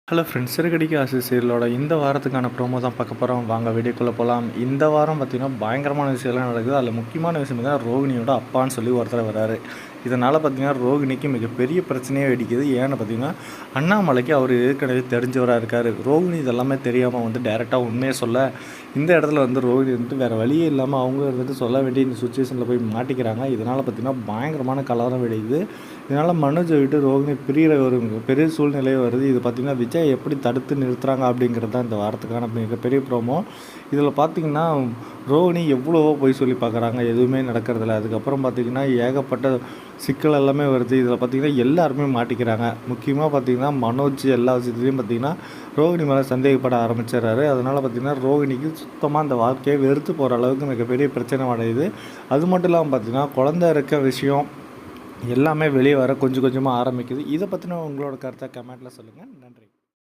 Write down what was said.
Hello friends, சிறுகடிக்க ஆசை சீரியலோட இந்த வாரத்துக்கான ப்ரோமோ தான் பார்க்க போகிறோம். வாங்க வீடியோக்குள்ளே போகலாம். இந்த வாரம் பார்த்திங்கன்னா பயங்கரமான விஷயம்லாம் நடக்குது. அதில் முக்கியமான விஷயம் தான் ரோகிணியோட அப்பான்னு சொல்லி ஒருத்தர் வராரு. இதனால் பார்த்திங்கன்னா ரோகிணிக்கு மிகப்பெரிய பிரச்சனையே வெடிக்குது. ஏன்னு பார்த்திங்கன்னா அண்ணாமலைக்கு அவர் ஏற்கனவே தெரிஞ்சவராக இருக்கார். ரோகிணி இதெல்லாமே தெரியாமல் டேரெக்டாக உண்மையை சொல்ல இந்த இடத்துல ரோகிணி வேறு வழியே இல்லாமல் அவங்க சொல்ல வேண்டிய இந்த சுச்சுவேஷனில் போய் மாட்டிக்கிறாங்க. இதனால் பார்த்திங்கன்னா பயங்கரமான கலவரம் வெடிக்குது. இதனால் மனோஜை விட்டு ரோகிணி பிரிகிற ஒரு பெரிய சூழ்நிலையே வருது. இது பார்த்திங்கன்னா விஜய் எப்படி தடுத்து நிறுத்துகிறாங்க அப்படிங்கிறது தான் இந்த வாரத்துக்கான மிகப்பெரிய ப்ரோமோ. இதில் பார்த்திங்கன்னா ரோகிணி எவ்வளவோ போய் சொல்லி பார்க்குறாங்க, எதுவுமே நடக்கிறதில்ல. அதுக்கப்புறம் பார்த்திங்கன்னா ஏகப்பட்ட சிக்கல் எல்லாமே வருது. இதில் பார்த்திங்கன்னா எல்லாருமே மாட்டிக்கிறாங்க. முக்கியமாக பார்த்திங்கன்னா மனோஜ் எல்லா விஷயத்துலையும் பார்த்திங்கன்னா ரோகிணி மேலே சந்தேகப்பட ஆரம்பிச்சிடறாரு. அதனால் பார்த்திங்கன்னா ரோகிணிக்கு சுத்தமாக அந்த வாழ்க்கையை வெறுத்து போகிற அளவுக்கு மிகப்பெரிய பிரச்சனை அடையுது. அது மட்டும் இல்லாமல் பார்த்திங்கன்னா குழந்தை இருக்க விஷயம் எல்லாமே வெளியே வர கொஞ்சம் கொஞ்சமாக ஆரம்பிக்குது. இதை பற்றின உங்களோட கருத்தை கமெண்ட்டில் சொல்லுங்கள். நன்றி.